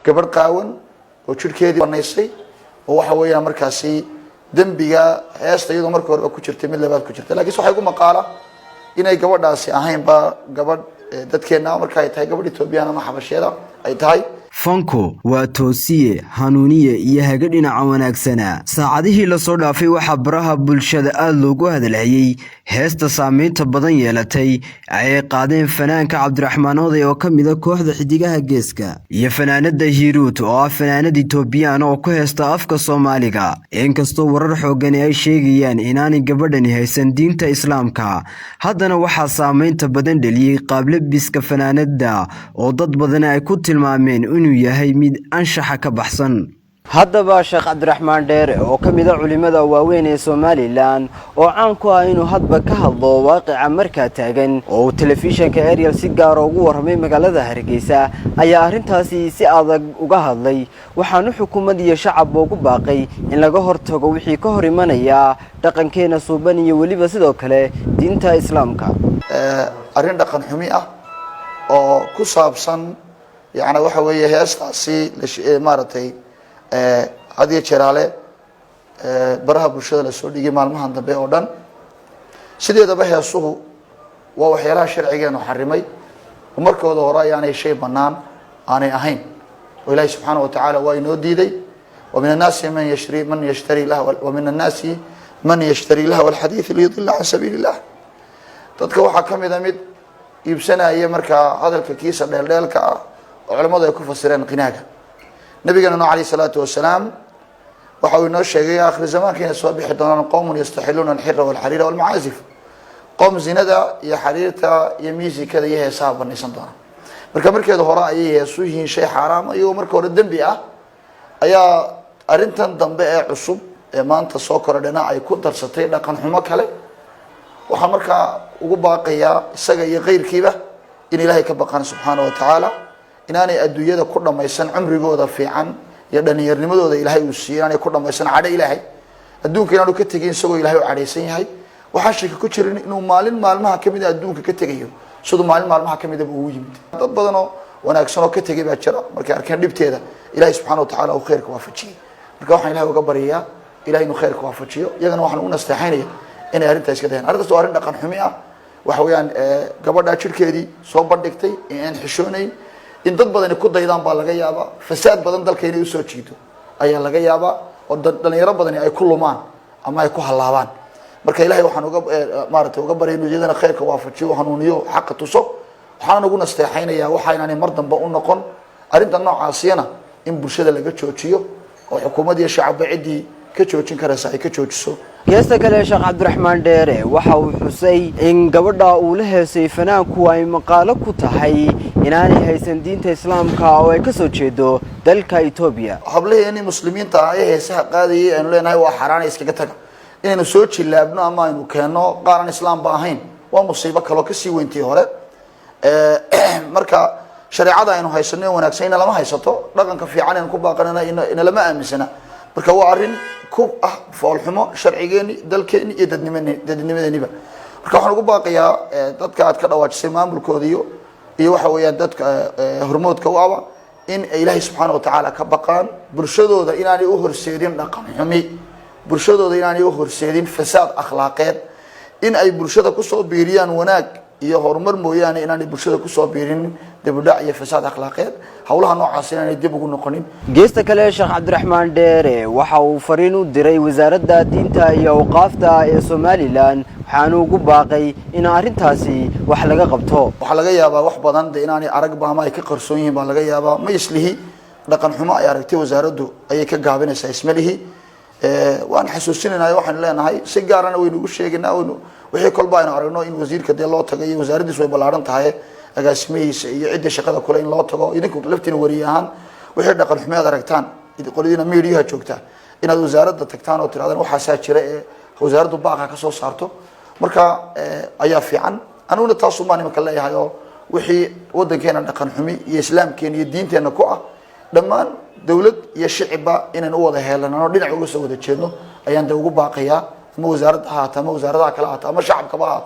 gabar qaawan oo jirkeedii banaysay oo waxa weeyaan markaasi dambiga heesta iyadoo markii hore ku jirtay mid labaad ku jirtay laakiin waxa igu maqaala inay gabadhaasi ahayn ba gabadh dadkeena marka ay tahay gabadh Ethiopian ama Xabasheeda ay tahay fanko waa toosiye hanuuniye iyo haga dhinaca wanaagsana saacadihii la soo dhaafay waxa baraha bulshada aad loogu hadalhayay heesta saameynta badan yeelatay ay qaadeen fanaanka Cabdiraxmaan Oday oo kamid ah kooxda xidigaha geeska iyo fanaanada Hiruut oo ah fanaanad Ethiopian oo ku heesta afka Soomaaliga inkastoo warar xoogan ay sheegayaan inaanay gabadhani haysan diinta Islaamka haddana waxa saameynta badan dhaliyay qaab labiska fanaanada oo dad badan ay ku tilmaameen inuu yahay mid anshaxa ka baxsan haddaba Sheekh Cabdiraxmaan Dheere oo kamid ah culimada waaweyn ee Soomaaliland oo caan ku ah inuu hadba ka hadlo waaqica marka taagan oo telefishinka Ariel si gaar ah ugu warramay magaalada Hargeysa ayaa arintaasi si adag uga hadlay waxaanu xukuumadda iyo shacabka ugu baaqay in laga hortago wixii ka hor imanaya dhaqankeena suuban iyo waliba sidoo kale diinta Islaamka arin dhaqan xumi ah oo ku saabsan يعني waxa weeye heestaasi maartay hadiye jiraale baraha bulshada la soo dhigay maalmahan dambe oo dhan sideedaba heesuhu waa waxyaalaha sharcigeenu xarimay markooda hore ayaanay shay banaan aanay ahayn oo Ilaahay subhanahu wa ta'ala waa inoo diiday wa min an-naasi man yashtari lahu wa min an-naasi man yashtari lahu al-hadith li yudilla an sabilillah dadka waxa kamid mid iibsanaya marka hadalka kiisa dheelka علماء يكون فسرين قناعة نبينا نوح عليه الصلاة والسلام وحاول نشجع آخر الزمان كان يصبح حضران قوم يستحلون الحر والحرير والمعازف قوم زيندا يا حريرتا يميزي كذا يهساب النسان دانا مركب كذا هراء يسويه شيء حرام أيوة مركب الدم بيئة أيا أرنتن دم بيئة عصب ما أنت سكر لنا أي كتر ستين لكن حماك عليه وحمرك وباقيا سجى غير كذا إن الله كبقان سبحانه وتعالى inaanay adduunyada ku dhamaysan umrigooda fiican iyo dhalinyarnimadooda Ilaahay uu siiyay inaanay ku dhamaysan caada Ilaahay adduunka inaanu ka tagin isagoo Ilaahay u cadeeysan yahay waxa shaki ku jirin inuu maalmaha kamid adduunka ka tagayo sidoo maalmaha kamid uu yimid dad badan oo wanaagsan oo ka tagay baa jira markay arkeen dhibteeda Ilaahay subhanahu wa ta'ala uu khayrka waafajiyay marka waxaan Ilaahay uga bariyaa Ilaahay inuu khayrka waafajiyo iyagana waxaan u nasteexaynaya inay arintaas ka dayaan arintaas waa arin dhaqan xumi ah waxa weeyaan gabadha jirkeedii soo bandhigtay in xishoonayn in dad badan ku daydaan baa laga yaabaa fasaad badan dalkeena u soo jiido ayaa laga yaabaa oo dhalinyaro badan ay ku lumaan ama ay ku halaabaan marka Ilaahay waxaan uga bareeyay iyadana khayrka waafajiyo hanuuniyo xaq tuso waxaan ugu nasteexaynaya waxa inaanay mar dambe u noqon arinta noocaasina in bulshada laga joojiyo oo xukuumadda iyo shacabka cidii ka joojin karaysa ay ka joojiso geesta kale Sheekh Cabdiraxmaan Dheere waxa uu xusay in gabadha uu la heesay fanaanku ay maqaalo ku tahay inaanay haysan diinta Islaamka oo ay ka soo jeedo dalka Itoobiya hableeyeen muslimiinta ay heesaha qaadayay aan leenahay waa xaraan iskaga taga inaynu soo jilaabno ama aynu keeno qaaran Islaam ba ahayn waa musiibo kale oo ka sii weyntii hore marka shariicada aynu haysanay wanaagsan lama haysato dhaqanka fiican aan ku baaqanana in lama aaminsana marka waa arin ku ah foolxumo sharcigeeni dalkeeni iyo dadnimadeeniba marka waxaan ugu baaqayaa dadka aad ka dhawaajisay maamulkooda iyo waxa weeyaan dadka hormoodka u aba in Ilaahay subhanahu wa ta'ala ka baqaan bulshadooda inaanay u horseedin dhaqan xumi bulshadooda inaanay u horseedin fasaad akhlaaqeed in ay bulshada ku soo biiriyaan wanaag iyo horumar mooyaane inaanay bulshada ku soo biirin dibudhac iyo fasaad akhlaaqeed hawlaha noocaas inaanay dib ugu noqonin geesta kale Sheekh Cabdiraxmaan Dheere waxa uu fariin u diray wasaaradda diinta iyo awqaafta ee Soomaaliland waxaanu ugu baaqay in arintaasi wax laga qabto waxa laga yaabaa wax badan inaanay arag baama ay ka qarsoon yihiin baa laga yaabaa ma islihi dhaqan xumo ay aragtay wasaaraddu ayay ka gaabinaysaa ismalihi waan xasuusinaynaa waxaan leenahay si gaar ah waynu ugu sheegnaa wixii kolba aynu aragno in wasiirka de loo tagay wasaaraddiisu way balaaran tahay agaasimaysa iyo cidda shaqada kale in loo tago idinku laftiina wariyahan wixii dhaqan xumo aad aragtaan qoladiina meediyaha joogta inaad wasaaradda tagtaan oo tiraadaan waxa saa jira ee wasaaraddu baaqa ka soo saarto marka ayaa fiican anuna taas u maani marka leeyahay oo wixii wadankeena dhaqan xumi iyo islaamkeena iyo diinteena ku ah dhamaan dawlad iyo shicibba inaan u wada heelano dhinac uga soo wada jeedno ayaan ugu baaqayaa ama wasaaradda ha ama wasaaradaha kale ha ama shacabka ba ha